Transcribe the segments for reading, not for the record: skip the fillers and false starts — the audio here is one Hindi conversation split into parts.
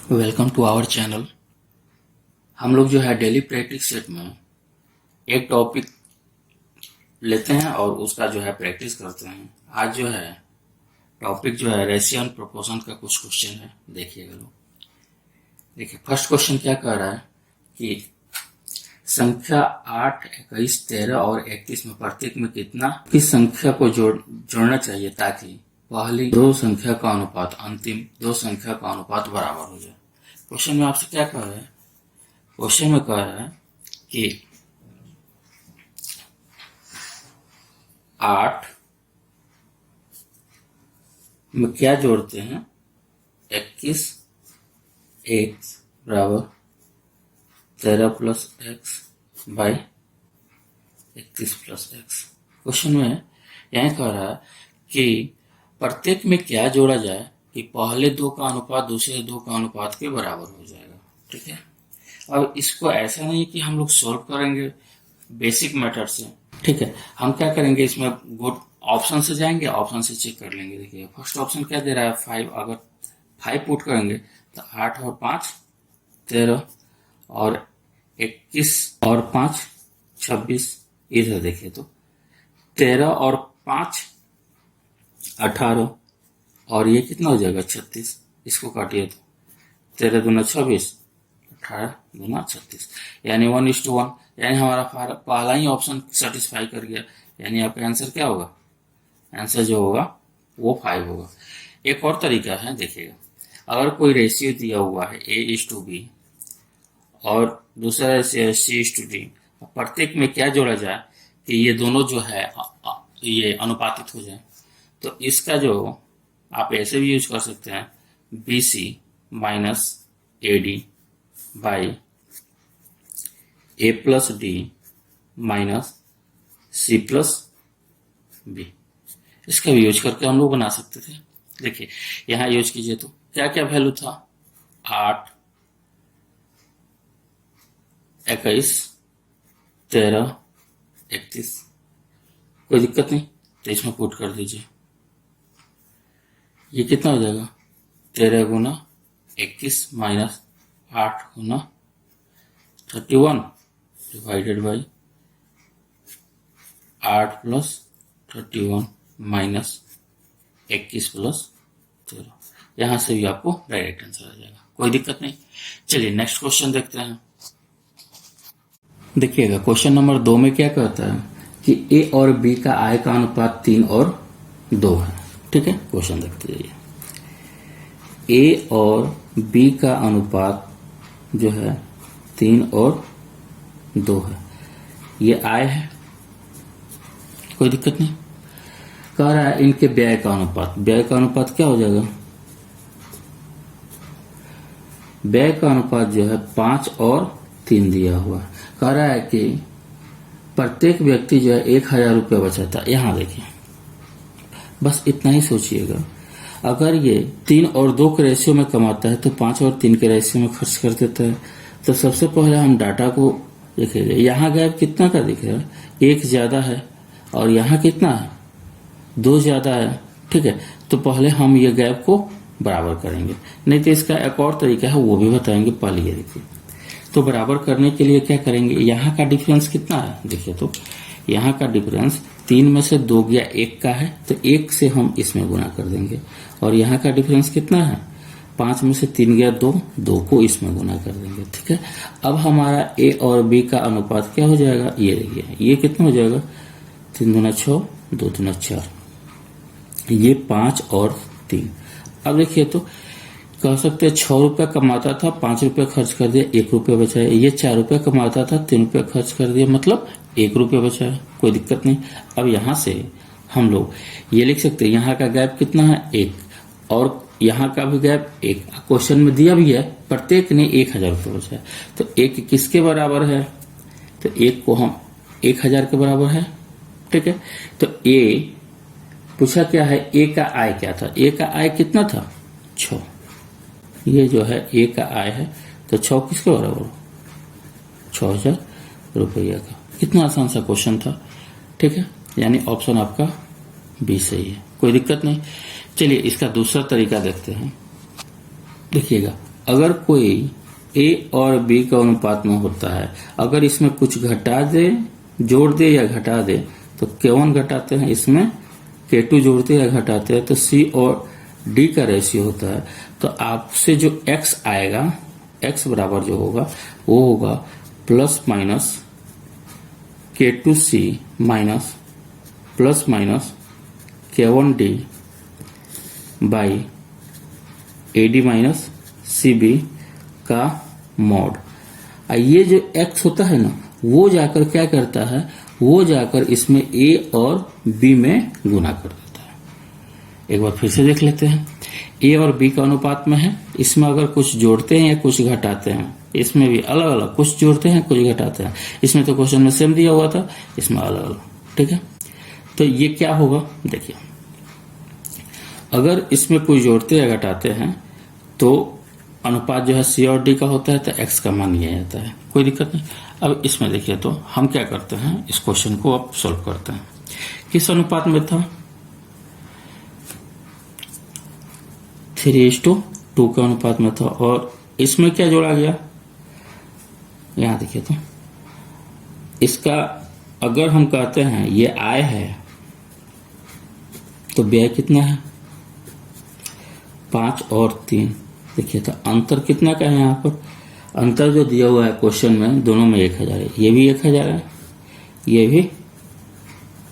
Welcome to our channel. हम लोग जो है डेली प्रैक्टिस सेट में एक टॉपिक लेते हैं और उसका जो है प्रैक्टिस करते हैं। आज जो है टॉपिक जो है रेशियो एंड प्रोपोर्शन का कुछ क्वेश्चन है। देखिएगा लोग, देखिए फर्स्ट क्वेश्चन क्या कह रहा है कि संख्या 8, 21, 13 और 31 में प्रत्येक में किस संख्या को जोड़ना चाहिए ताकि पहली दो संख्या का अनुपात अंतिम दो संख्या का अनुपात बराबर हो जाए। क्वेश्चन में आपसे क्या कह रहा है? क्वेश्चन में कह रहा है कि 8 में क्या जोड़ते हैं? 21 x बराबर 13 plus x by 31 plus x. Question में यह कह रहा है कि प्रत्येक में क्या जोड़ा जाए कि पहले दो का अनुपात दूसरे दो का अनुपात के बराबर हो जाएगा। ठीक है, अब इसको ऐसा नहीं कि हम लोग सॉल्व करेंगे बेसिक मेथड से। ठीक है, हम क्या करेंगे, इसमें गुड ऑप्शन से जाएंगे, ऑप्शन से चेक कर लेंगे। देखिए फर्स्ट ऑप्शन क्या दे रहा है 5। अगर 5 पुट करेंगे तो 8 और 5 13 और 21 और 5 26। इधर देखिए तो 13 और 5 18 और ये कितना हो जाएगा 36। इसको काटिए तो 13 दूना 26, 18 दूना 36, यानी 1:1। यानी हमारा पहला ही ऑप्शन सेटिस्फाई कर गया। यानी आपका आंसर क्या होगा? आंसर जो होगा वो 5 होगा। एक और तरीका है, देखिएगा, अगर कोई रेशियो दिया हुआ है A:B और दूसरा रेशियो C:D, प्रत्येक में क्या जोड़ा जाए कि ये दोनों जो है ये अनुपातित हो जाए। तो इसका जो आप ऐसे भी यूज कर सकते हैं BC minus AD by A plus D minus C plus B। इसका भी यूज करके हम लोग बना सकते थे। देखिए यहां यूज कीजिए तो क्या क्या वैल्यू था? 8, 21, 13, 31। कोई दिक्कत नहीं, तो इसमें पुट कर दीजिए। ये कितना हो जाएगा? 13 गुना 21 minus 8 Guna 31 divided by 8 plus 31 minus 21 plus 13। यहां से भी आपको डायरेक्ट आंसर आ जाएगा, कोई दिक्कत नहीं। चलिए नेक्स्ट क्वेश्चन देखते हैं। देखिएगा क्वेश्चन नंबर 2 में क्या कहता है कि A और B का आय का अनुपात 3 और 2 है। ठीक है, क्वेश्चन देखते जाइए। A और B का अनुपात जो है 3 और 2 है। ये आय है, कोई दिक्कत नहीं। कह रहा है इनके व्यय का अनुपात। व्यय का अनुपात क्या हो जाएगा? व्यय का अनुपात जो है 5 और 3 दिया हुआ है। कह रहा है कि प्रत्येक व्यक्ति जो है 1000 रुपये बचाता है। यहां देखिए, बस इतना ही सोचिएगा। अगर ये 3 और 2 के रेशियो में कमाता है तो 5 और 3 के रेशियो में खर्च कर देता है। तो सबसे पहले हम डाटा को देखेंगे। यहाँ गैप कितना का दिख रहा है? 1 ज्यादा है और यहाँ कितना है? 2 ज्यादा है। ठीक है, तो पहले हम ये गैप को बराबर करेंगे। नहीं तो इसका एक और तरीका है, वो भी बताएंगे। पहले ये देखिए, तो बराबर करने के लिए क्या करेंगे? यहाँ का डिफरेंस कितना है? देखिए तो यहाँ का डिफरेंस 3 में से 2 गया 1 का है, तो 1 से हम इसमें गुना कर देंगे। और यहाँ का डिफरेंस कितना है? 5 में से 3 गया 2, 2 को इसमें गुना कर देंगे। ठीक है, अब हमारा A और B का अनुपात क्या हो जाएगा? ये देखिए, ये कितना हो जाएगा? 3 दूना 6, 2 दूना 4, ये 5 और 3। अब देखिए तो कह सकते हैं 6 रुपये कमाता था, 5 रुपये खर्च कर दिया, 1 रुपये बचा है। ये 4 रुपये कमाता था, 3 रुपये खर्च कर दिया, मतलब 1 रुपये बचा है। कोई दिक्कत नहीं। अब यहां से हम लोग ये लिख सकते हैं, यहाँ का गैप कितना है? 1, और यहाँ का भी गैप 1। क्वेश्चन में दिया भी है प्रत्येक ने 1000 रुपये बचा है, तो 1 किसके बराबर है? तो 1 को हम 1000 के बराबर है। ठीक है, तो ए पूछा क्या है? ए का आय क्या था? ए का आय कितना था? 6। ये जो है ए का आय है, तो 6 किसके बराबर हो? 6000 रुपया का। कितना आसान सा क्वेश्चन था। ठीक है, यानी ऑप्शन आपका बी सही है, कोई दिक्कत नहीं। चलिए इसका दूसरा तरीका देखते हैं। देखिएगा, अगर कोई ए और बी का अनुपात में होता है, अगर इसमें कुछ घटा दे, जोड़ दे या घटा दे, तो K1 घटाते हैं, इसमें K2 जोड़ते या घटाते हैं, तो C और D का रेशियो होता है। तो आपसे जो X आएगा, X बराबर जो होगा वो होगा plus minus K2C minus plus minus K1D by AD minus CB का मॉड। ये जो X होता है ना, वो जाकर क्या करता है, वो जाकर इसमें A और B में गुना कर देता है। एक बार फिर से देख लेते हैं। A और B का अनुपात में है, इसमें अगर कुछ जोड़ते हैं या कुछ घटाते हैं, इसमें भी अलग अलग कुछ जोड़ते हैं कुछ घटाते हैं। इसमें तो क्वेश्चन में सेम दिया हुआ था, इसमें अलग अलग। ठीक है, तो ये क्या होगा, देखिए अगर इसमें कुछ जोड़ते या घटाते हैं तो अनुपात जो है C और D का होता है, तो X का मान लिया जाता है, कोई दिक्कत नहीं। अब इसमें देखिए, तो हम क्या करते हैं, इस क्वेश्चन को अब सॉल्व करते हैं। किस अनुपात में था, 3:2 के अनुपात में था, और इसमें क्या जोड़ा गया, यहां देखिए, तो इसका अगर हम कहते हैं ये आय है, तो व्यय कितना है, 5 और 3। देखिए तो अंतर कितना का है, यहाँ पर अंतर जो दिया हुआ है क्वेश्चन में, दोनों में 1000 है, ये भी 1000 है, ये भी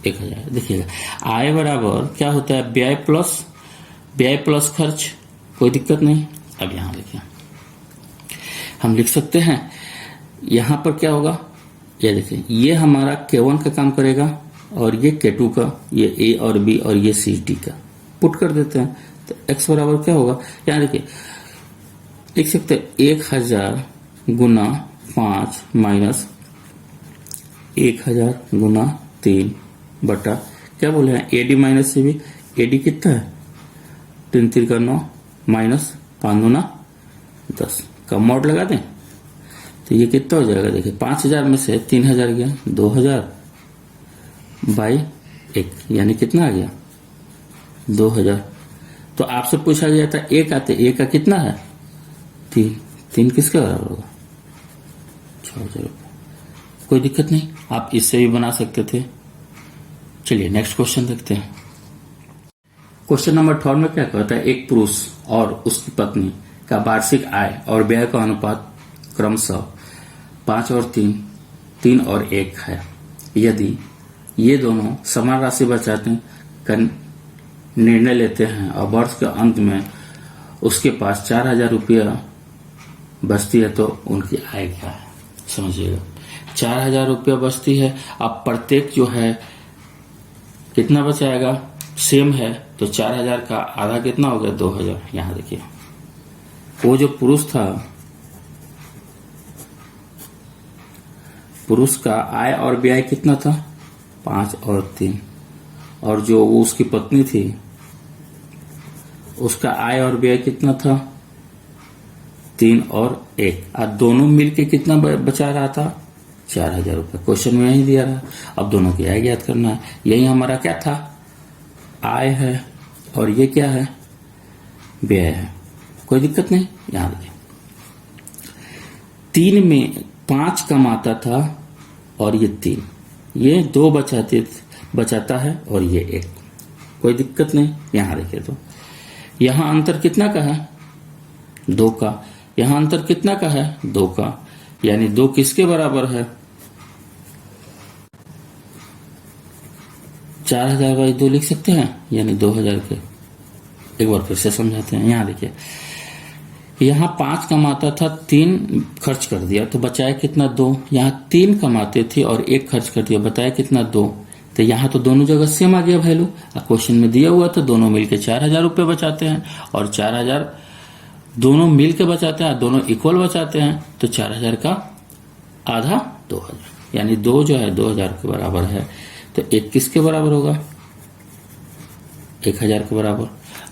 1000 है। देखिएगा आय बराबर क्या होता है, व्यय प्लस खर्च, कोई दिक्कत नहीं। अब यहां देखिए हम लिख सकते हैं, यहां पर क्या होगा, ये देखिए ये हमारा K1 का काम करेगा और ये K2 का, ये A और B और ये C D का पुट कर देते हैं। तो X बराबर क्या होगा, यहां देखिए लिख सकते हैं 1000 गुना 5 माइनस 1000 गुना 3 बटा क्या बोले हैं, AD माइनस CB। AD कितना है, 3 3 का 9 माइनस 5 दूना 10 का मॉड लगा दें, तो ये कितना हो जाएगा, देखिए 5000 में से 3000 गया, 2000 बाई 1, यानी कितना आ गया, 2000। तो आपसे पूछा गया था A का, तो A का कितना है, 3 किसके बराबर होगा, 6000 रुपये। कोई दिक्कत नहीं, आप इससे भी बना सकते थे। चलिए नेक्स्ट क्वेश्चन देखते हैं। क्वेश्चन नंबर 4 में क्या कहता है, एक पुरुष और उसकी पत्नी का वार्षिक आय और व्यय का अनुपात क्रमशः 5 और 3 और 1 है। यदि ये दोनों समान राशि बचाने का निर्णय लेते हैं और वर्ष के अंत में उसके पास 4000 रुपया बचती है, तो उनकी आय क्या है, समझिएगा 4000 रुपया बचती है। अब प्रत्येक जो है कितना बचाएगा, सेम है, तो 4000 का आधा कितना हो गया, 2000। यहां देखिए वो जो पुरुष था, पुरुष का आय और व्यय कितना था, 5 और 3, और जो वो उसकी पत्नी थी उसका आय और व्यय कितना था, 3 और 1, और दोनों मिलके कितना बचा रहा था, 4000 रुपये। क्वेश्चन में यही दिया रहा, अब दोनों की आय ज्ञात करना है। यही हमारा क्या था, आय है, और ये क्या है, व्यय है, कोई दिक्कत नहीं। यहां देखिए 3 में 5 कमाता था और ये 3, ये 2 बचाता है और ये 1, कोई दिक्कत नहीं। यहां देखिए तो यहां अंतर कितना का है, 2 का, यहां अंतर कितना का है, 2 का, यानी 2 किसके बराबर है, 4000 बाई 2 लिख सकते हैं, यानी 2000 के। एक बार फिर से समझाते हैं। यहां देखिए यहां 5 कमाता था, 3 खर्च कर दिया, तो बचाया कितना, 2। यहां 3 कमाते थे और 1 खर्च कर दिया, बताया कितना, 2। तो यहां तो दोनों जगह सेम आ गया वैल्यू। क्वेश्चन में दिया हुआ था दोनों मिलके 4000 रुपये बचाते हैं, और 4000 दोनों मिलके बचाते हैं, दोनों इक्वल बचाते हैं, तो 4000 का आधा 2000, यानी 2 जो है 2000 के बराबर है। तो 1 किसके बराबर होगा, 1000 के बराबर।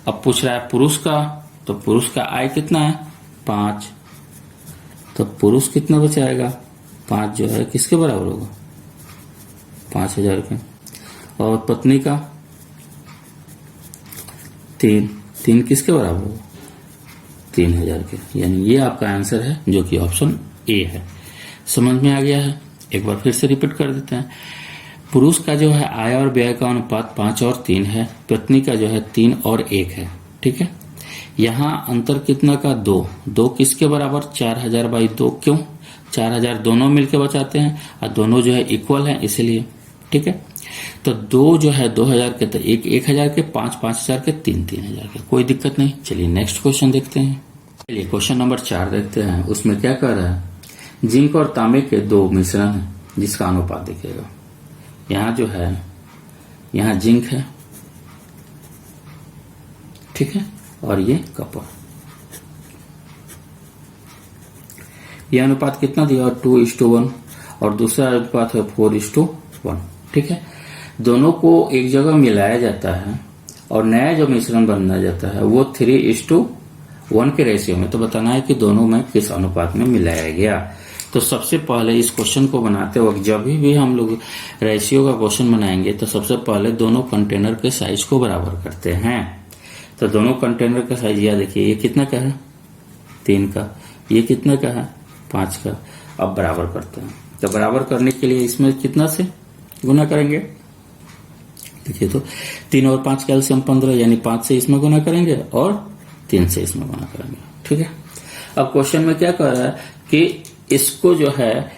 अब पूछ रहा है पुरुष का, तो पुरुष का आय कितना है, 5, तो पुरुष कितना बचाएगा, 5 जो है किसके बराबर होगा, 5000 के। और पत्नी का 3 किसके बराबर होगा, 3000 के, यानी ये आपका आंसर है जो कि ऑप्शन ए है। समझ में आ गया है? एक बार फिर से रिपीट कर देते हैं। पुरुष का जो है आय और व्यय का अनुपात 5 और 3 है, पत्नी का जो है 3 और 1 है। ठीक है, यहाँ अंतर कितना का 2 किसके बराबर 4000 बाई 2, क्यों 4000 दोनों मिलके बचाते हैं और दोनों जो है इक्वल हैं इसलिए। ठीक है, तो 2 जो है 2000 के, तो 1 1000 के, 5 5000 के, 3 3000 के, कोई दिक्कत नहीं। चलिए नेक्स्ट क्वेश्चन देखते हैं। चलिए क्वेश्चन नंबर 4 देखते हैं। उसमें क्या कह रहा है, जिंक और तांबे के 2 मिश्रण है जिसका अनुपात दिखेगा। यहाँ जो है, यहाँ जिंक है, ठीक है, और ये कॉपर। ये अनुपात कितना दिया, 2:1, और दूसरा अनुपात है 4:1। ठीक है, दोनों को एक जगह मिलाया जाता है और नया जो मिश्रण बनना जाता है वो 3:1 के रेशियो में। तो बताना है कि दोनों में किस अनुपात में मिलाया गया। तो सबसे पहले इस क्वेश्चन को बनाते वक्त जब भी हम लोग रेशियो का क्वेश्चन बनाएंगे तो सबसे पहले दोनों कंटेनर के साइज को बराबर करते हैं। तो दोनों कंटेनर का साइज यह देखिए, ये कितना का है 3 का, ये कितना का है 5 का। अब बराबर करते हैं। तो बराबर करने के लिए इसमें कितना से गुना करेंगे, देखिए तो 3 और 5 का एलसीएम 15, यानी 5 से इसमें गुना करेंगे और 3 से इसमें गुना करेंगे। ठीक है, अब क्वेश्चन में क्या कह रहा है कि इसको जो है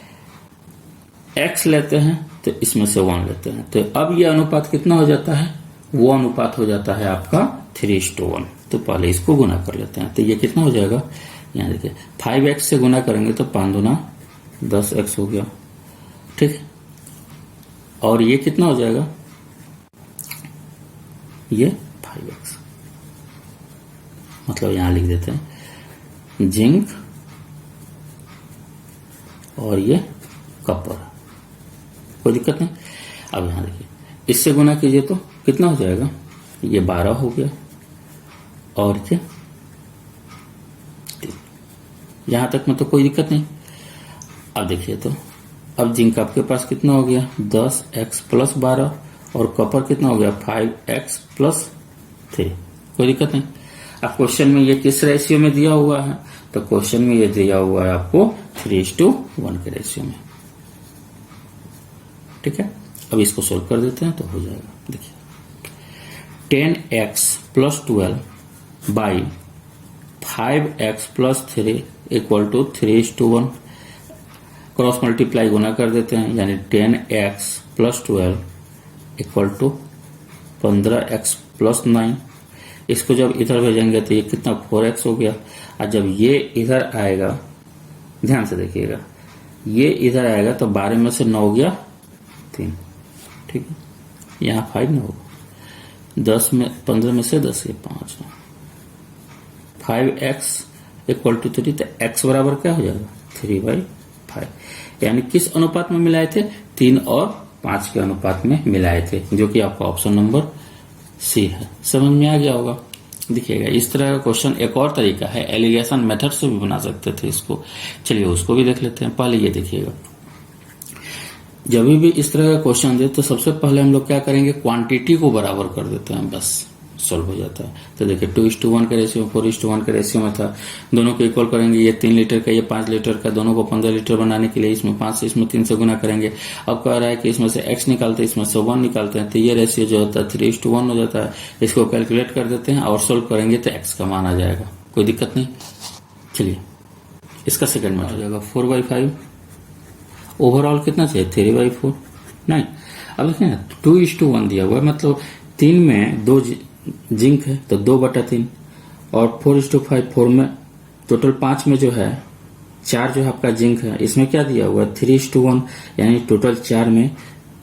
x लेते हैं तो इसमें से 1 लेते हैं। तो अब ये अनुपात कितना हो जाता है, वो अनुपात हो जाता है आपका 3:1। तो पहले इसको गुना कर लेते हैं। तो ये कितना हो जाएगा, यहाँ देखिए 5x से गुना करेंगे तो 5 दूना 10x हो गया। ठीक है, और ये कितना हो जाएगा, ये 5x, मतलब यहां लिख देते हैं जिंक और ये कॉपर, कोई दिक्कत नहीं। अब यहां देखिए इससे गुना कीजिए तो कितना हो जाएगा, ये 12 हो गया और ये 3, यहां तक में तो कोई दिक्कत नहीं। अब देखिए तो अब जिंक आपके पास कितना हो गया 10x प्लस 12 और कॉपर कितना हो गया 5x प्लस 3, कोई दिक्कत नहीं। अब क्वेश्चन में ये किस रेशियो में दिया हुआ है, तो क्वेश्चन में ये दिया हुआ है आपको 3:1 के रेशियो में। ठीक है, अब इसको सोल्व कर देते हैं तो हो जाएगा। देखिए 10x plus 12 by 5x plus 3 equal to 3:1। Cross multiply गुना कर देते हैं, यानी 10x plus 12 equal to 15x plus 9। इसको जब इधर भेजेंगे तो ये कितना 4x हो गया। और जब ये इधर आएगा, ध्यान से देखिएगा, ये इधर आएगा तो 12 में से 9 हो गया 3। ठीक है, यहाँ 5 ना होगा, 10 में 15 में से 10 ये 5, 5x इक्वल टू 3। तो x बराबर क्या हो जाएगा 3/5, यानी किस अनुपात में मिलाए थे, 3 और 5 के अनुपात में मिलाए थे, जो कि आपका ऑप्शन नंबर सी है। समझ में आ गया होगा। देखिएगा इस तरह का क्वेश्चन एक और तरीका है, एलिगेशन मेथड से भी बना सकते थे इसको। चलिए उसको भी देख लेते हैं। पहले ये देखिएगा, जब भी इस तरह का क्वेश्चन दे तो सबसे पहले हम लोग क्या करेंगे, क्वांटिटी को बराबर कर देते हैं, बस सॉल्व हो जाता है। तो देखिए 2:1 के रेशियो में, 4:1 के रेशियो में था, दोनों को इक्वल करेंगे। ये 3 लीटर का, ये 5 लीटर का, दोनों को 15 लीटर बनाने के लिए इसमें 5 से इसमें 3 से गुना करेंगे। अब कह रहा है कि इसमें से x निकालते हैं, इसमें से 1 निकालते हैं, तो ये रेशियो जो होता है 3:1 हो जाता है। इसको कैलकुलेट कर देते हैं और सोल्व करेंगे तो x का मान आ जाएगा, कोई दिक्कत नहीं। चलिए इसका सेकंड मान आ जाएगा 4/5। ओवरऑल कितना चाहिए 3/4, नहीं। अब देखिए ना 2:1 दिया हुआ है, मतलब 3 में 2 जिंक है तो 2/3, और 4:5, 4 में टोटल 5 में जो है 4 जो है आपका जिंक है, इसमें क्या दिया हुआ है 3:1, यानी टोटल 4 में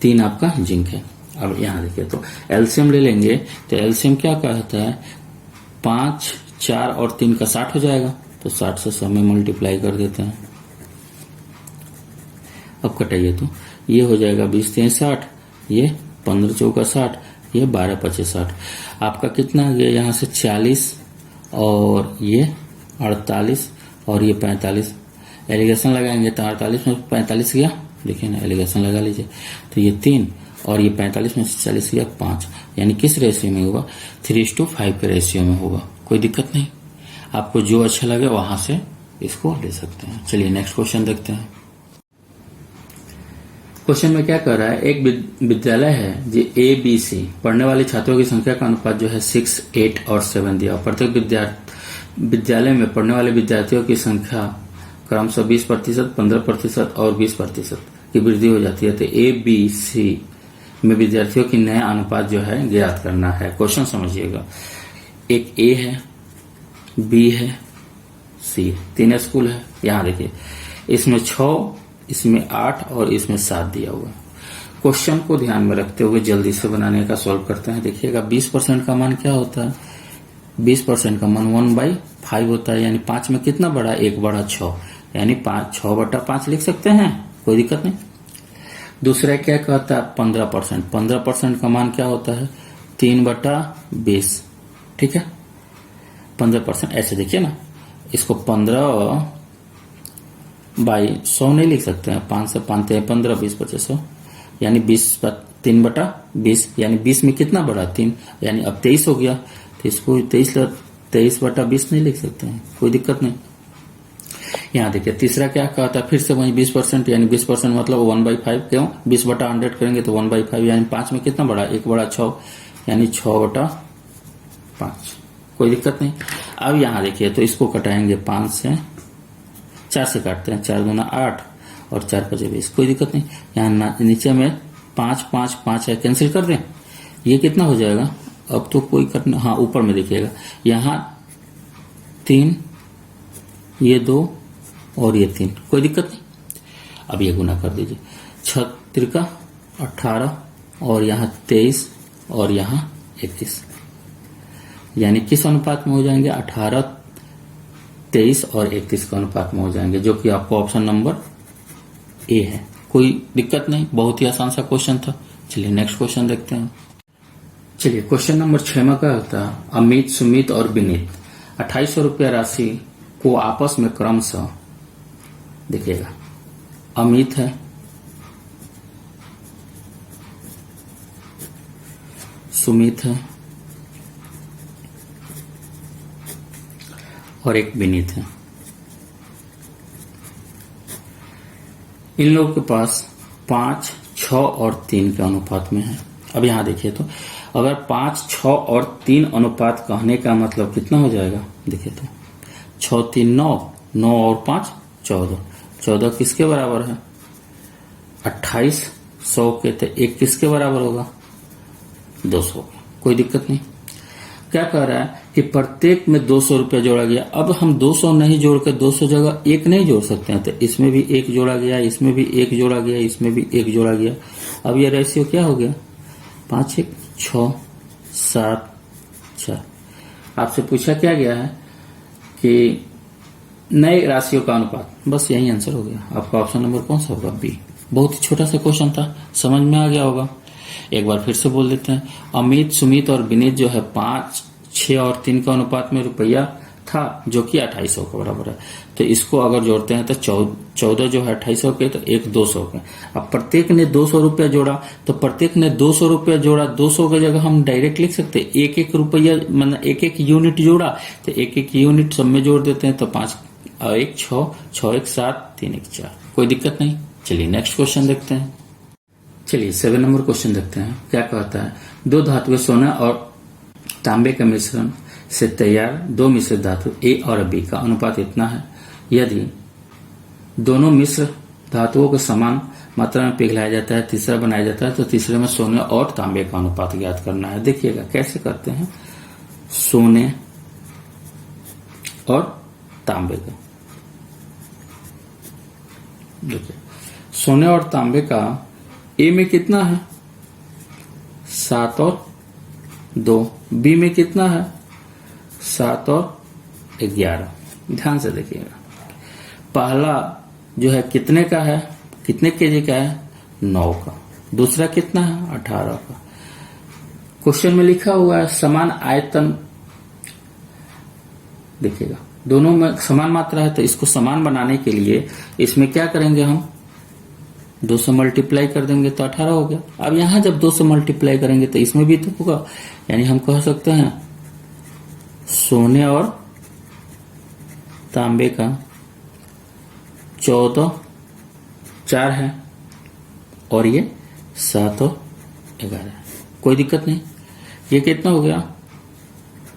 3 आपका जिंक है। अब यहां देखिए तो एलसीएम ले लेंगे, तो एलसीएम क्या कहता है 5, 4 और 3 का 60 हो जाएगा। तो 60 से 100 में मल्टीप्लाई कर देते हैं। अब कटाइए तो ये हो जाएगा 20×3 60, ये 15×4 60, ये 12×5 60। आपका कितना आ गया यहाँ से 40 और ये 48 और ये 45। एलिगेशन लगाएंगे तो 48 में 45 गया, देखिए ना एलिगेशन लगा लीजिए, तो ये 3 और ये 45 में से 40 गया 5, यानी किस रेशियो में होगा 3:5 के रेशियो में होगा, कोई दिक्कत नहीं। आपको जो अच्छा लगे वहां से इसको ले सकते हैं। चलिए नेक्स्ट क्वेश्चन देखते हैं। क्वेश्चन में क्या कर रहा है, एक विद्यालय है जो ABC पढ़ने वाले छात्रों की संख्या का अनुपात जो है 6, 8 और 7 दिया। प्रत्येक विद्यालय में पढ़ने वाले विद्यार्थियों की संख्या क्रमशः 20%, 15% और 20% की वृद्धि हो जाती है। तो ABC में विद्यार्थियों की नया अनुपात जो है ज्ञात करना है। क्वेश्चन समझिएगा, एक A है, B है, C, 3 स्कूल है। यहां देखिए, इसमें 6, इसमें 8 और इसमें 7 दिया हुआ है। क्वेश्चन को ध्यान में रखते हुए जल्दी से बनाने का सॉल्व करते हैं। देखिएगा 20% का मान क्या होता है, 20% का मान 1/5 होता है, यानी 5 में कितना बड़ा, 1 बड़ा 6, यानी 6/5 लिख सकते हैं, कोई दिक्कत नहीं। दूसरा क्या कहता है 15%, 15% का मान क्या होता है 3/20, ठीक है। 15% ऐसे देखिए ना, इसको 15/100 नहीं लिख सकते हैं, 5 से 5 15, 20, 25, 100, यानी 3/20, यानी 20 में कितना बड़ा 3, यानी अब 23 हो गया। तो इसको 23/20 नहीं लिख सकते हैं, कोई दिक्कत नहीं। यहाँ देखिए तीसरा क्या कहता है, फिर से वही 20%, यानी 20% मतलब 1/5, क्यों 20/100 करेंगे तो 1/5, यानी 5 में कितना बड़ा, 1 बड़ा 6, यानी 6/5, कोई दिक्कत नहीं। अब यहाँ देखिए तो इसको कटाएंगे 4 से काटते हैं, 4 दूना 8 और 4 5 20, कोई दिक्कत नहीं। यहाँ नीचे में 5 5 5 है, कैंसिल कर दें, ये कितना हो जाएगा, अब तो कोई करना, हाँ ऊपर में देखिएगा, यहाँ 3, ये 2 और ये 3, कोई दिक्कत नहीं। अब ये गुना कर दीजिए, 6 3 18 और यहाँ 23 और यहाँ 21, यानी किस अनुपात में हो जाएंगे, 18, 23 और 31 के अनुपात में हो जाएंगे, जो कि आपको ऑप्शन नंबर A है। कोई दिक्कत नहीं, बहुत ही आसान सा क्वेश्चन था। चलिए नेक्स्ट क्वेश्चन देखते हैं। चलिए क्वेश्चन नंबर 6 में क्या होता है, अमित, सुमित और विनीत 2800 रुपया राशि को आपस में क्रमशः, देखिएगा अमित है, सुमित है और एक विनीत है। इन लोगों के पास 5, 6 और 3 के अनुपात में है। अब यहां देखिए तो अगर 5, 6 और 3 अनुपात कहने का मतलब कितना हो जाएगा, देखिए तो 6 3 9, 9 और 5 14, 14 किसके बराबर है 28, 100 के, तो 1 किसके बराबर होगा 200, कोई दिक्कत नहीं। क्या कह रहा है कि प्रत्येक में 200 रुपया जोड़ा गया। अब हम 200 नहीं जोड़ के 200 जगह 1 नहीं जोड़ सकते हैं, तो इसमें भी 1 जोड़ा गया, इसमें भी 1 जोड़ा गया, इसमें भी 1 जोड़ा गया। अब ये रेशियो क्या हो गया 5 1 6 7 4। आपसे पूछा क्या गया है कि नए राशियों का अनुपात, बस यही आंसर हो गया। आपका ऑप्शन नंबर कौन सा होगा, बी। बहुत ही छोटा सा क्वेश्चन था, समझ में आ गया होगा। एक बार फिर से बोल देते हैं, अमित, सुमित और विनीत जो है 5, 6 और 3 का अनुपात में रुपया था, जो कि 2800 के बराबर है। तो इसको अगर जोड़ते हैं तो 14 जो है 2800 के, तो 1 200 के। अब प्रत्येक ने 200 रुपया जोड़ा, तो प्रत्येक ने 200 रुपया जोड़ा, 200 की जगह हम डायरेक्ट लिख सकते हैं 1 रुपया, मतलब 1 यूनिट जोड़ा, तो 1 यूनिट सब में जोड़ देते हैं, तो 5 1 6, 6 1 7, 3 1 4, कोई दिक्कत नहीं। चलिए नेक्स्ट क्वेश्चन देखते हैं। चलिए 7 नंबर क्वेश्चन देखते हैं। क्या कहता है, 2 धातुएं सोना और तांबे के मिश्रण से तैयार 2 मिश्रित धातु A और B का अनुपात इतना है। यदि दोनों मिश्र धातुओं को समान मात्रा में पिघलाया जाता है, तीसरा बनाया जाता है, तो तीसरे में सोने और तांबे का अनुपात ज्ञात करना है। देखिएगा कैसे करते हैं, सोने और तांबे का, देखिए सोने और तांबे का A में कितना है 7 और 2, B में कितना है 7 और 11। ध्यान से देखिएगा, पहला जो है कितने का है, कितने केजी का है 9 का, दूसरा कितना है 18 का। क्वेश्चन में लिखा हुआ है समान आयतन, देखिएगा दोनों में समान मात्रा है, तो इसको समान बनाने के लिए इसमें क्या करेंगे, हम 2 से मल्टीप्लाई कर देंगे तो 18 हो गया। अब यहां जब 2 से मल्टीप्लाई करेंगे तो इसमें भी तो होगा, यानी हम कह सकते हैं सोने और तांबे का 14, 4 है और ये 7 और 11 है, कोई दिक्कत नहीं। ये कितना हो गया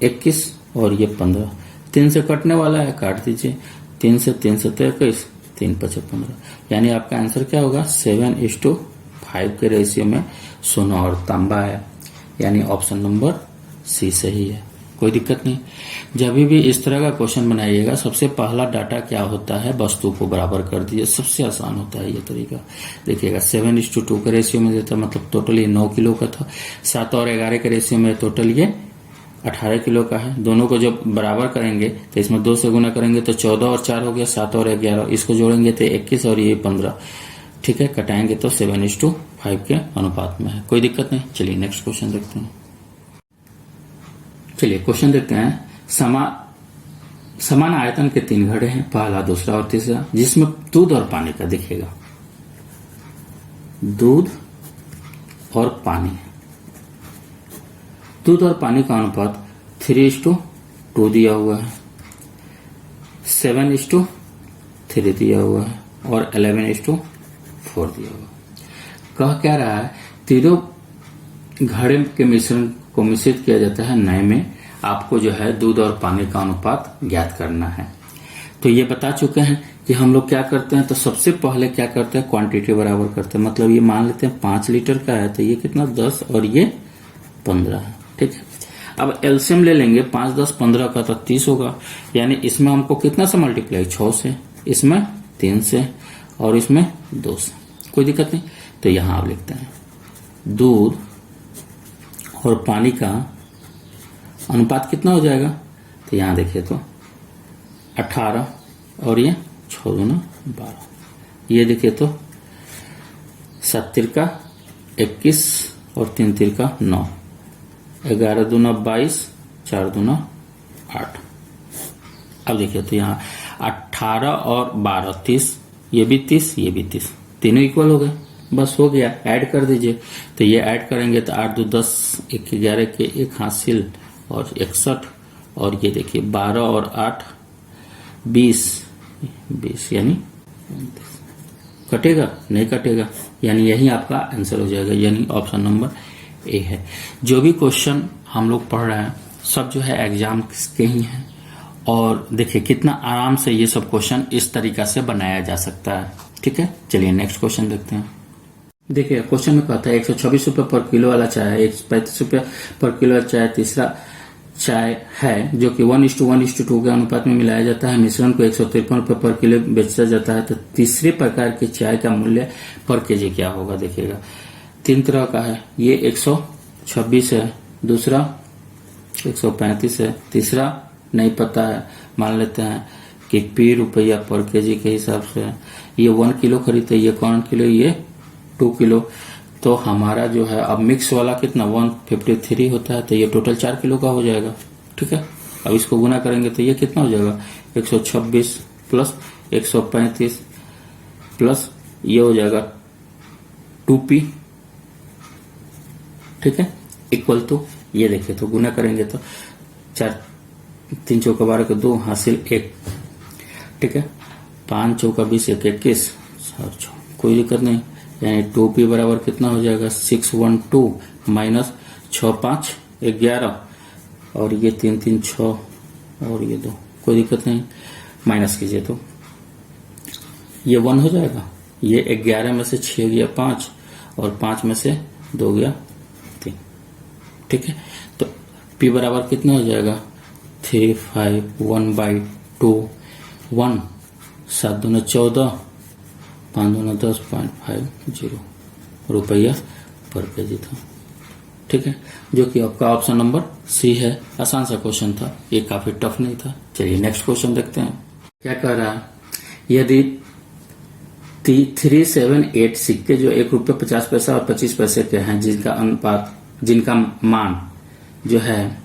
21 और ये 15, 3 से कटने वाला है, काट दीजिए। 3 से 3 से 21, 3 5 15, यानी आपका आंसर क्या होगा 7:5 के रेशियो में सोना और तांबा है, यानी ऑप्शन नंबर सी सही है, कोई दिक्कत नहीं। जब भी इस तरह का क्वेश्चन बनाइएगा सबसे पहला डाटा क्या होता है, वस्तु को बराबर कर दीजिए, सबसे आसान होता है ये तरीका। देखिएगा 7:2 के रेशियो में देता, मतलब टोटल ये 9 किलो का था। 7 और 11 के रेशियो में टोटल ये 18 किलो का है। दोनों को जब बराबर करेंगे तो इसमें 2 से गुना करेंगे तो 14 और 4 हो गया, 7 और 11, इसको जोड़ेंगे तो 21 और ये 15, ठीक है। कटाएंगे तो 7:5 के अनुपात में है, कोई दिक्कत नहीं। चलिए नेक्स्ट क्वेश्चन देखते हैं। चलिए क्वेश्चन देखते हैं। समान आयतन के 3 घड़े हैं, पहला, दूसरा और तीसरा, जिसमें दूध और पानी का दिखेगा। दूध और पानी, दूध और पानी का अनुपात 3:2 दिया हुआ है, 7:3 दिया हुआ है और 11:4 दिया हुआ है। कह क्या रहा है, तीनों घड़े के मिश्रण को मिश्रित किया जाता है नए में, आपको जो है दूध और पानी का अनुपात ज्ञात करना है। तो ये बता चुके हैं कि हम लोग क्या करते हैं, तो सबसे पहले क्या करते हैं, क्वांटिटी बराबर करते हैं। मतलब ये मान लेते हैं 5 लीटर का है तो ये कितना 10 और ये 15 है, ठीक है। अब एलसीएम ले लेंगे 5 10 15 का तो 30 होगा, यानी इसमें हमको कितना से मल्टीप्लाई, 6 से, इसमें 3 से और इसमें 2 से, कोई दिक्कत नहीं। तो यहां आप लिखते हैं दूध और पानी का अनुपात कितना हो जाएगा, तो यहां देखिए तो 18 और ये 6 दूना 12, ये देखिए तो 7 तिरका 21 और 3 तिरका 9, 11 दूना 22, 4 दूना 8। अब देखिए तो यहाँ 18 और 12 30, ये भी 30, ये भी 30, तीनों इक्वल हो गए, बस हो गया। ऐड कर दीजिए, तो ये ऐड करेंगे तो 8 2 10, 1 11 के 1 हासिल और 61, और ये देखिए 12 और 8 20 यानी 29। कटेगा नहीं कटेगा, यानी यही आपका आंसर हो जाएगा, यानी ऑप्शन नंबर ए है। जो भी क्वेश्चन हम लोग पढ़ रहे हैं सब जो है एग्जाम के ही हैं, और देखिए कितना आराम से ये सब क्वेश्चन इस तरीका से बनाया जा सकता है, ठीक है। चलिए नेक्स्ट क्वेश्चन देखते हैं। देखिए क्वेश्चन में कहता है 126 रुपए पर किलो वाला चाय, 135 रुपए पर किलो वाला चाय तीसरा चाय है, जो कि 1:1:2 के अनुपात में मिलाया जाता है। मिश्रण को 153 रुपए पर किलो बेचा जाता है, तो तीसरे प्रकार के चाय का मूल्य पर केजी क्या होगा। देखिएगा 3 तरह का है, ये 126 है, दूसरा 135 है, तीसरा नहीं पता है, मान लेते हैं कि पी रुपया पर केजी के हिसाब से है। ये 1 किलो खरीदते, ये कौन किलो, ये 2 किलो। तो हमारा जो है अब मिक्स वाला कितना 153 होता है, तो ये टोटल 4 किलो का हो जाएगा, ठीक है। अब इसको गुना करेंगे तो ये कितना हो जाएगा 126 प्लस 135 प्लस ये हो जाएगा 2p, ठीक है, इक्वल टू ये देखिए तो गुना करेंगे तो 4 3 चौका 12 का 2 हासिल 1, ठीक है। 5 चौका 20 1 21, कोई दिक्कत नहीं, यानी 2p बराबर कितना हो जाएगा 612 माइनस 6 5 11 और ये 3 3 6 और ये 2, कोई दिक्कत नहीं, माइनस कीजिए तो ये 1 हो जाएगा। ये 11 में से 6 गया 5 और 5 में से 2 गया 3, ठीक है। तो p बराबर कितना हो जाएगा 351/2 1 7 दूना 14 5 दूना 10.50 रुपया पर केजी था, ठीक है, जो कि आपका ऑप्शन नंबर सी है। आसान सा क्वेश्चन था, ये काफी टफ नहीं था। चलिए नेक्स्ट क्वेश्चन देखते हैं क्या कह रहा है। यदि 378 सिक्के जो 1 रुपये 50 पैसा और 25 पैसे के हैं, जिनका मान जो है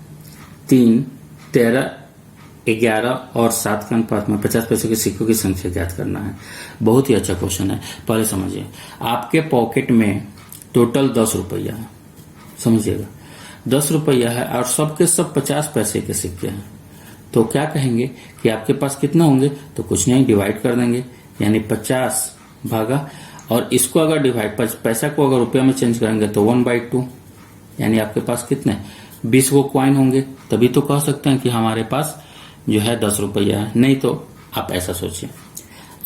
3 13 11 और 7 के अनुपात में 50 पैसे के सिक्कों की संख्या ज्ञात करना है। बहुत ही अच्छा क्वेश्चन है। पहले समझिए, आपके पॉकेट में टोटल 10 रुपया है, समझिएगा 10 रुपया है और सबके सब 50 पैसे के सिक्के हैं। तो क्या कहेंगे कि आपके पास कितना होंगे, तो कुछ नहीं, डिवाइड कर देंगे, यानी 50 भागा, और इसको अगर डिवाइड, पैसा को अगर रुपया में चेंज करेंगे तो 1/2, यानी आपके पास कितने 20 वो क्वाइन होंगे, तभी तो कह सकते हैं कि हमारे पास जो है 10 रुपया है। नहीं तो आप ऐसा सोचिए,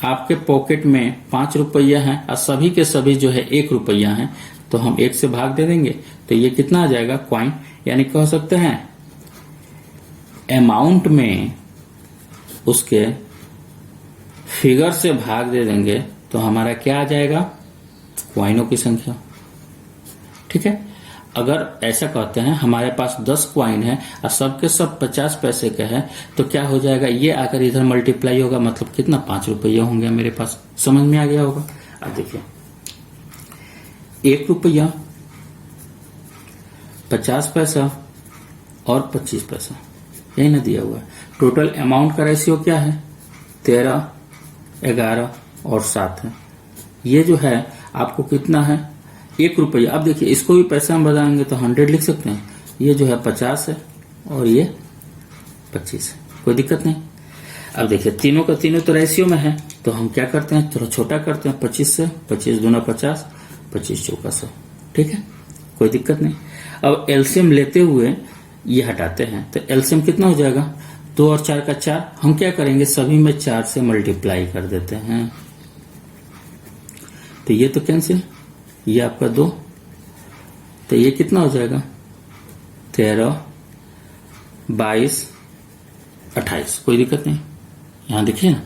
आपके पॉकेट में 5 रुपया है और सभी के सभी जो है 1 रुपया है, तो हम 1 से भाग दे देंगे, तो ये कितना आ जाएगा क्वाइन, यानी कह सकते हैं अमाउंट में उसके फिगर से भाग दे देंगे तो हमारा क्या आ जाएगा, क्वाइनों की संख्या। ठीक है, अगर ऐसा कहते हैं हमारे पास 10 क्वाइन है और सबके सब 50 पैसे के हैं, तो क्या हो जाएगा, ये आकर इधर मल्टीप्लाई होगा, मतलब कितना 5 रुपया होंगे मेरे पास। समझ में आ गया होगा। अब देखिए 1 रुपया, 50 पैसा और 25 पैसा, यही ना दिया हुआ है। टोटल अमाउंट का रेशियो क्या है, 13, 11 और 7 है। ये जो है आपको कितना है, 1 रुपया। अब देखिए इसको भी पैसा हम बताएंगे तो 100 लिख सकते हैं। ये जो है 50 है और ये 25 है, कोई दिक्कत नहीं। अब देखिए तीनों का तीनों तो रेशियो में है, तो हम क्या करते हैं, थोड़ा छोटा करते हैं, 25 से, 25 दूना 50, 25 चौका 100। ठीक है, कोई दिक्कत नहीं। अब एलसीएम लेते हुए ये हटाते हैं, तो एलसीएम कितना हो जाएगा, 2 और 4 का 4। हम क्या करेंगे, सभी में 4 से मल्टीप्लाई कर देते हैं, तो ये तो कैंसिल, ये आपका 2, तो ये कितना हो जाएगा, 13, 22, 28, कोई दिक्कत नहीं। यहां देखिए ना,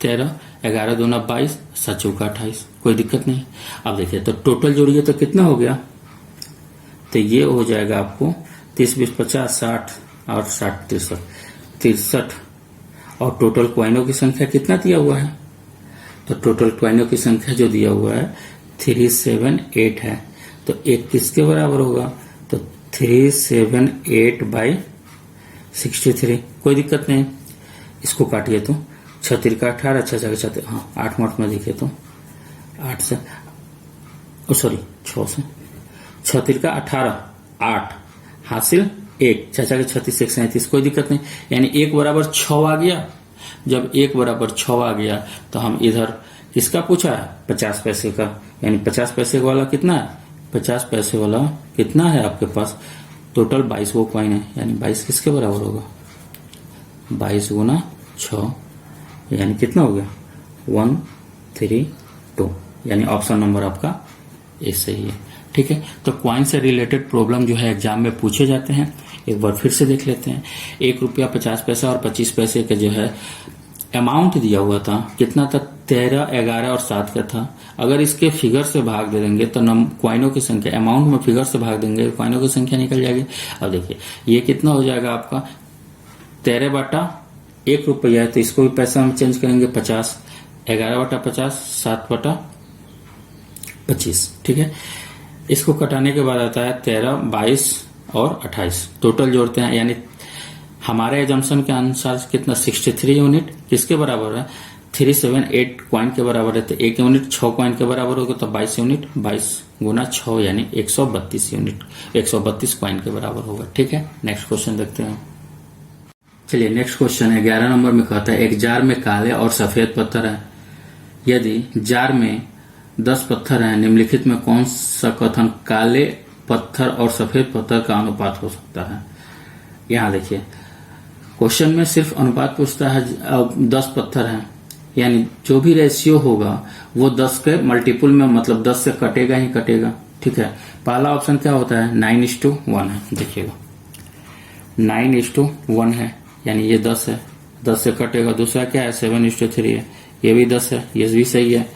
13, 11 दूना 22, 7 चौका 28, कोई दिक्कत नहीं। अब देखिए तो टोटल जोड़िए तो कितना हो गया, तो ये हो जाएगा आपको 30, 20, 50, 60 और 60, 63। और टोटल क्वाइनों की संख्या कितना दिया हुआ है, तो टोटल क्वाइनों की संख्या जो दिया हुआ है 378 है। तो एक किसके बराबर होगा, तो 378/63, कोई दिक्कत नहीं। इसको काटिए तो 36 का 18, 6 36, हाँ 8 मार्ट में देखिए तो 8 से, सॉरी 6 से, 36 का 18, 8 हासिल 1, 6 के 36, 1 37, कोई दिक्कत नहीं। यानी 1 बराबर 6 आ गया। जब 1 बराबर 6 आ गया तो हम इधर किसका पूछा है, 50 पैसे का, यानी 50 पैसे वाला कितना है, 50 पैसे वाला कितना है आपके पास, टोटल 22 वो क्वाइन है, यानी 22 किसके बराबर होगा, 22 गुना 6, यानी कितना हो गया 132, यानी ऑप्शन नंबर आपका ए सही है। ठीक है, तो क्वाइन से रिलेटेड प्रॉब्लम जो है एग्जाम में पूछे जाते हैं, एक बार फिर से देख लेते हैं। 1 रुपया 50 पैसा और 25 पैसे का जो है अमाउंट दिया हुआ था, कितना था, 13, 11 और 7 का था। अगर इसके फिगर से भाग दे देंगे तो क्वाइनों की संख्या, अमाउंट में फिगर से भाग देंगे क्वाइनों की संख्या निकल जाएगी। अब देखिए ये कितना हो जाएगा आपका, 13/1 रुपया है, तो इसको भी पैसा हम चेंज करेंगे 50, 11/50, 7/25। ठीक है, इसको कटाने के बाद आता है 13, 22 और 28, टोटल जोड़ते हैं, यानी हमारे एजम्पशन के अनुसार कितना 63 यूनिट किसके बराबर है, 378 क्वाइन के बराबर है। तो 1 यूनिट 6 क्वाइन के बराबर होगा, तो 22 यूनिट 22 गुना 6 यानी 132 यूनिट, 132 क्वाइन के बराबर होगा। ठीक है, नेक्स्ट क्वेश्चन देखते हैं। चलिए नेक्स्ट क्वेश्चन है 11 नंबर में, कहता है एक जार में काले और सफेद पत्थर है, यदि जार में 10 पत्थर हैं, निम्नलिखित में कौन सा कथन काले पत्थर और सफेद पत्थर का अनुपात हो सकता है। यहां देखिए क्वेश्चन में सिर्फ अनुपात पूछता है, 10 पत्थर हैं, यानी जो भी रेशियो होगा वो 10 के मल्टीपुल में, मतलब 10 से कटेगा ही कटेगा। ठीक है, पहला ऑप्शन क्या होता है, 9:1 है, देखिएगा 9:1 है, यानी ये 10 है, 10 से कटेगा। दूसरा क्या है, 7:3 है, ये भी 10 है, ये भी सही है।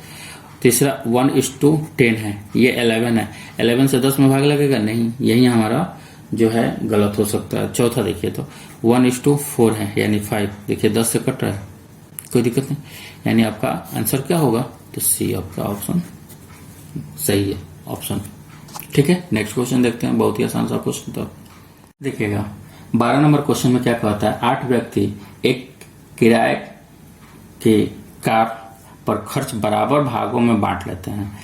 तीसरा 1:10 है, ये 11 है, 11 से 10 में भाग लगेगा नहीं, यही हमारा जो है गलत हो सकता है। चौथा देखिए तो 1:4 है, यानी 5, देखिए 10 से कट रहा है, कोई दिक्कत नहीं, यानी आपका आंसर क्या होगा, तो सी आपका ऑप्शन सही है, ऑप्शन। ठीक है, नेक्स्ट क्वेश्चन देखते हैं, बहुत ही आसान सा क्वेश्चन था। देखिएगा 12 नंबर क्वेश्चन में क्या कहता है, 8 व्यक्ति एक किराए की कार पर खर्च बराबर भागों में बांट लेते हैं।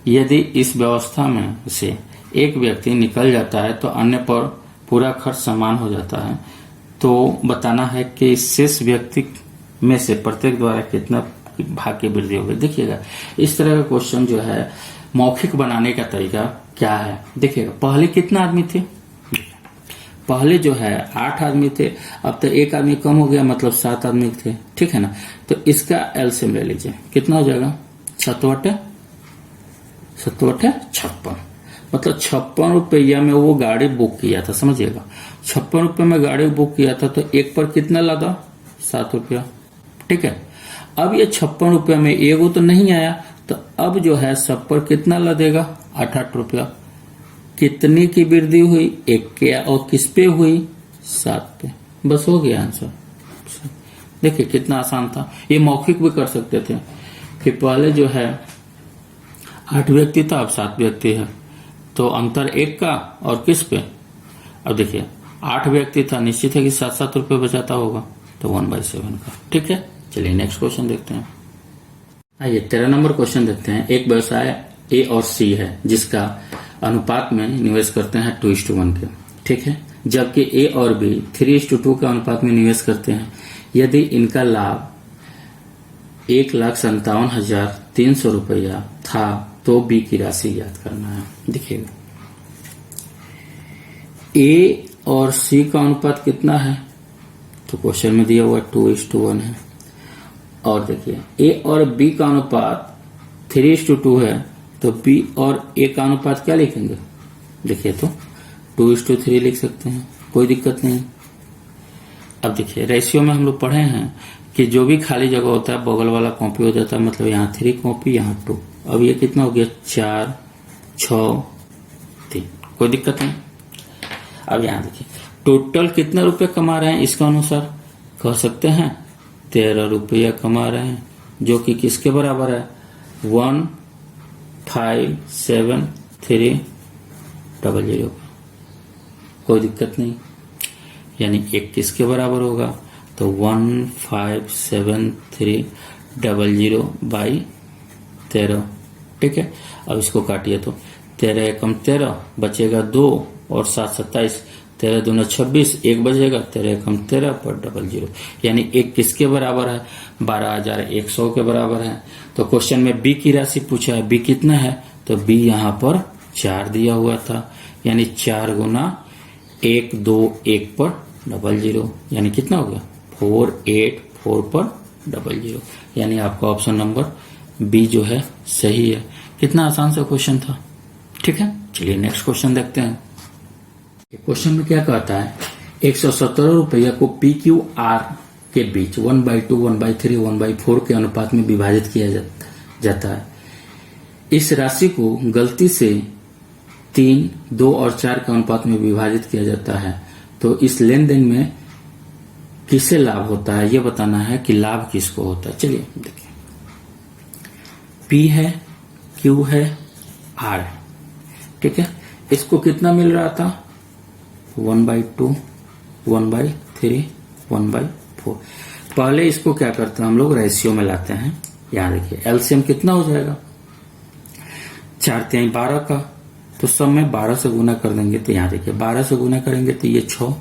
यदि इस व्यवस्था में से एक व्यक्ति निकल जाता है तो अन्य पर पूरा खर्च समान हो जाता है, तो बताना है कि शेष व्यक्ति में से प्रत्येक द्वारा कितना भाग की वृद्धि होगी। देखिएगा इस तरह का क्वेश्चन जो है मौखिक बनाने का तरीका क्या है। देखिएगा पहले कितना आदमी थे, पहले जो है 8 आदमी थे, अब तो एक आदमी कम हो गया मतलब 7 आदमी थे, ठीक है ना। तो इसका एलसीएम ले लीजिए, कितना हो जाएगा 7 बटे 56, मतलब 56 रुपया में वो गाड़ी बुक किया था, समझिएगा 56 रुपये में गाड़ी बुक किया था, तो एक पर कितना लगा 7 रुपया, ठीक है। अब ये 56 रुपये में एगो तो नहीं आया, तो अब जो है सब पर कितना लदेगा 8 रुपया। कितनी की वृद्धि हुई, एक के, और किस पे हुई 7 पे, बस हो गया आंसर। देखिए कितना आसान था। ये मौखिक भी कर सकते थे कि पहले जो है 8 व्यक्ति था, अब 7 व्यक्ति है, तो अंतर 1 का और किस पे। अब देखिए 8 व्यक्ति था, निश्चित है कि 7-7 रुपये बचाता होगा, तो 1/7 का, ठीक है। चलिए नेक्स्ट क्वेश्चन देखते हैं। आइए 13 नंबर क्वेश्चन देखते हैं। एक व्यवसाय ए और सी है जिसका अनुपात में निवेश करते हैं 2:1 के, ठीक है, जबकि ए और बी 3:2 के अनुपात में निवेश करते हैं। यदि इनका लाभ 1,57,300 रुपया था तो बी की राशि ज्ञात करना है। देखिएगा ए और सी का अनुपात कितना है, तो क्वेश्चन में दिया हुआ 2:1 है, और देखिए ए और बी का अनुपात 3:2 है, तो बी और ए का अनुपात क्या लिखेंगे, देखिए तो 2:3 लिख सकते हैं, कोई दिक्कत नहीं। अब देखिए रेशियो में हम लोग पढ़े हैं कि जो भी खाली जगह होता है बगल वाला कॉपी हो जाता है, मतलब यहाँ 3 कॉपी यहाँ 2। अब ये कितना हो गया 4, 6, 3, कोई दिक्कत नहीं। अब यहाँ देखिए टोटल कितना रुपए कमा रहे हैं, इसका अनुसार कह सकते हैं 13 रुपया कमा रहे हैं, जो कि किसके बराबर है 1,5,7,3,0,0। कोई दिक्कत नहीं, यानी एक किसके बराबर होगा, तो 1,5,7,3,000/13, ठीक है। अब इसको काटिए तो 13 एकम 13 बचेगा 2 और 7 27, 13 दूना 26, 1 बचेगा 13 एकम 13 पर 00, यानी एक किसके बराबर है 12,100 के बराबर है। तो क्वेश्चन में बी की राशि पूछा है, बी कितना है, तो बी यहाँ पर 4 दिया हुआ था, यानी 4 गुना 1 2 1 पर 00, यानी कितना हो गया 484 पर 00, यानी आपका ऑप्शन नंबर बी जो है सही है। कितना आसान सा क्वेश्चन था, ठीक है। चलिए नेक्स्ट क्वेश्चन देखते हैं। क्वेश्चन में क्या कहता है, 117 रुपया को पी क्यू आर के बीच 1/2, 1/3, 1/4 के अनुपात में विभाजित किया जाता है। इस राशि को गलती से 3, 2 और 4 के अनुपात में विभाजित किया जाता है, तो इस लेन देन में किसे लाभ होता है, यह बताना है कि लाभ किसको होता है। चलिए देखिए पी है, क्यू है, आर है, ठीक है। इसको कितना मिल रहा था 1/2, 1/3, 1/4। पहले इसको क्या करते हैं हम लोग रेशियो में लाते हैं। यहां देखिए एलसीएम कितना हो जाएगा 4 12 का, तो सब में 12 से गुना कर देंगे, तो यहाँ देखिए 12 से गुना करेंगे तो ये 6,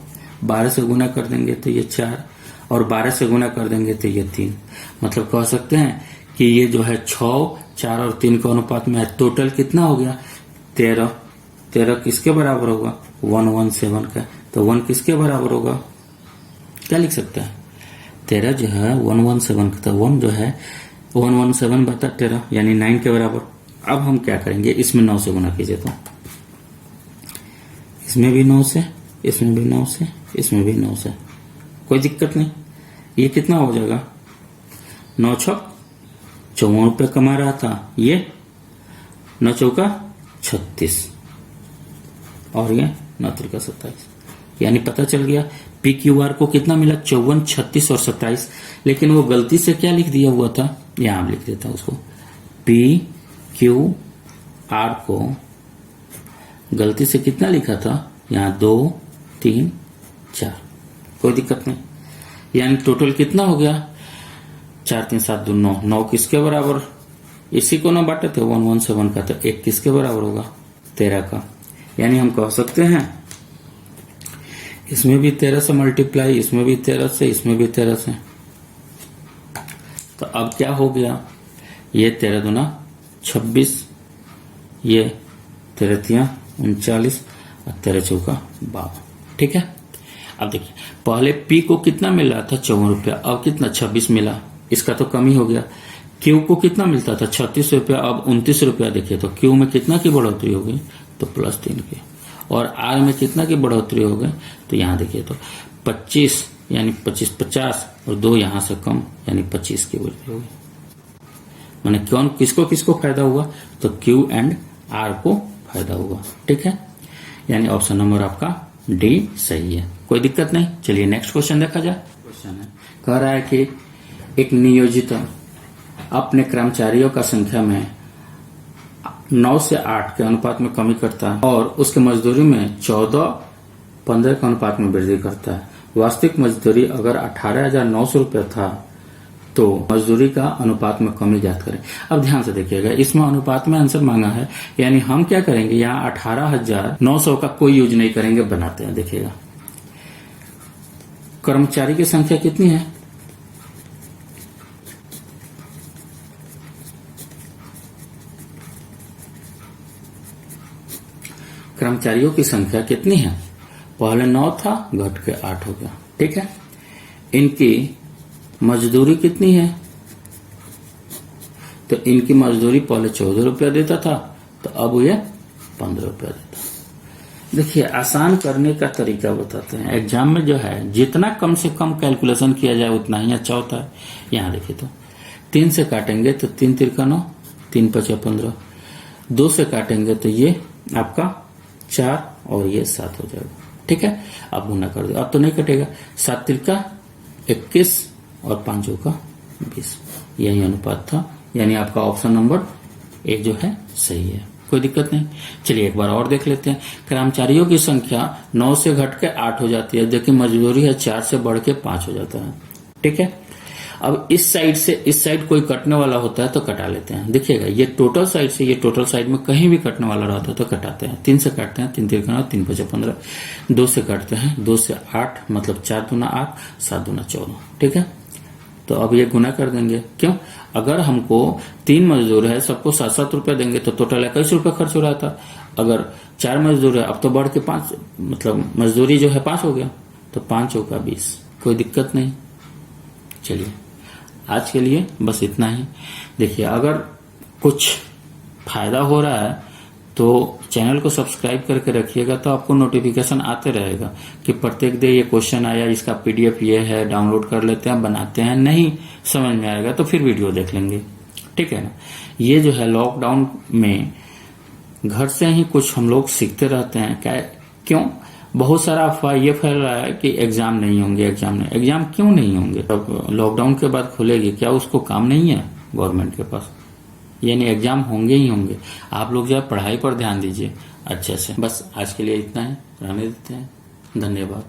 12 से गुना कर देंगे तो ये 4, और 12 से गुना कर देंगे तो ये 3। मतलब कह सकते हैं कि ये जो है 6, 4 और 3 के अनुपात में है। टोटल कितना हो गया 13। 13 किसके बराबर होगा 117 का, तो 1 किसके बराबर होगा, क्या लिख सकते हैं 13 जो है 117 का, तो 1 जो है 117/13 यानी 9 के बराबर। अब हम क्या करेंगे, इसमें 9 से गुना कीजिए, तो इसमें भी 9 से, इसमें भी 9 से, इसमें भी 9 से, कोई दिक्कत नहीं। ये कितना हो जाएगा 9 छक 54 रुपये कमा रहा था, ये 9 चौका 36 और ये 9 त्रिका 27, यानी पता चल गया पी क्यू आर को कितना मिला 54, 36 और 27। लेकिन वो गलती से क्या लिख दिया हुआ था, यहां लिख देता उसको, पी क्यू आर को गलती से कितना लिखा था यहां 2 3 4, कोई दिक्कत नहीं। यानी टोटल कितना हो गया 4 3 7 2 9, 9 किसके बराबर, इसी को ना बांटे थे 117 का, तो 1 किसके बराबर होगा 13 का। यानी हम कह सकते हैं इसमें भी 13 से मल्टीप्लाई, इसमें भी 13 से, इसमें भी 13 से। तो अब क्या हो गया, ये 13 दूना 26, ये 13 तिया 39 और 13 चौका 52। ठीक है। अब देखिए पहले पी को कितना मिल रहा था 54 रुपया, अब कितना 26 मिला, इसका तो कमी हो गया। क्यू को कितना मिलता था 36 रुपया, अब 29 रुपया। देखिए तो क्यू में कितना की बढ़ोतरी हो गई, तो +3 की। और आर में कितना की बढ़ोतरी हो गई, तो यहाँ देखिए तो 25 यानी 25 50 और 2 यहां से कम यानी 25 की वृद्धि होगी। माने कौन किसको किसको फायदा हुआ, तो क्यू एंड आर को फायदा हुआ। ठीक है, यानी ऑप्शन नंबर आपका डी सही है, कोई दिक्कत नहीं। चलिए नेक्स्ट क्वेश्चन देखा जाए। क्वेश्चन है, कह रहा है कि एक नियोजित अपने कर्मचारियों का संख्या में 9 से 8 के अनुपात में कमी करता है और उसके मजदूरी में 14-15 के अनुपात में वृद्धि करता है। वास्तविक मजदूरी अगर 18,900 रुपया था तो मजदूरी का अनुपात में कमी ज्ञात करें। अब ध्यान से देखिएगा, इसमें अनुपात में आंसर मांगा है, यानी हम क्या करेंगे, यहाँ 18,900 का कोई यूज नहीं करेंगे, बनाते हैं। देखिएगा कर्मचारी की संख्या कितनी है, कर्मचारियों की संख्या कितनी है, पहले 9 था घट के 8 हो गया। ठीक है, इनकी मजदूरी कितनी है, तो इनकी मजदूरी पहले 14 रुपया देता था, तो अब ये 15 रुपया देता है। देखिए आसान करने का तरीका बताते हैं। एग्जाम में जो है जितना कम से कम कैलकुलेशन किया जाए उतना ही अच्छा होता है। यहाँ देखिए तो 3 से काटेंगे तो 3 तिरका 9, 3 पचा 15, 2 से काटेंगे तो ये आपका 4 और ये 7 हो जाएगा। ठीक है, अब गुना कर दो, अब तो नहीं कटेगा, 7 तिरका 21 और 5 का 20, यही अनुपात था। यानी आपका ऑप्शन नंबर 1 जो है सही है, कोई दिक्कत नहीं। चलिए एक बार और देख लेते हैं। कर्मचारियों की संख्या 9 से घट के 8 हो जाती है, देखिए मजदूरी है 4 से बढ़ के 5 हो जाता है। ठीक है, अब इस साइड से इस साइड कोई कटने वाला होता है तो कटा लेते हैं। देखिएगा ये टोटल साइड से ये टोटल साइड में कहीं भी कटने वाला रहता है तो कटाते हैं। 3 से काटते हैं, 3 तिरका 9, 3 पचा 15, 2 से काटते हैं, 2 से 8 मतलब 4 दूना 8, 7 दूना 14। ठीक है, तो अब ये गुना कर देंगे। क्यों, अगर हमको 3 मजदूर है, सबको 7-7 रुपया देंगे तो टोटल 21 रुपया खर्च हो रहा था। अगर 4 मजदूर है, अब तो बढ़ के 5 मतलब मजदूरी जो है 5 हो गया, तो 5 चौका 20, कोई दिक्कत नहीं। चलिए आज के लिए बस इतना ही। देखिए अगर कुछ फायदा हो रहा है तो चैनल को सब्सक्राइब करके रखिएगा, तो आपको नोटिफिकेशन आते रहेगा कि प्रत्येक दिन ये क्वेश्चन आया, इसका पीडीएफ ये है, डाउनलोड कर लेते हैं, बनाते हैं। नहीं समझ में आएगा तो फिर वीडियो देख लेंगे। ठीक है ना, ये जो है लॉकडाउन में घर से ही कुछ हम लोग सीखते रहते हैं। क्या क्यों, बहुत सारा अफवाह ये फैल रहा है कि एग्जाम नहीं होंगे, एग्जाम नहीं। एग्जाम क्यों नहीं होंगे, अब लॉकडाउन के बाद खुलेगी, क्या उसको काम नहीं है गवर्नमेंट के पास, यानी एग्जाम होंगे ही होंगे। आप लोग जो है पढ़ाई पर ध्यान दीजिए अच्छे से। बस आज के लिए इतना ही, रहने देते हैं, धन्यवाद।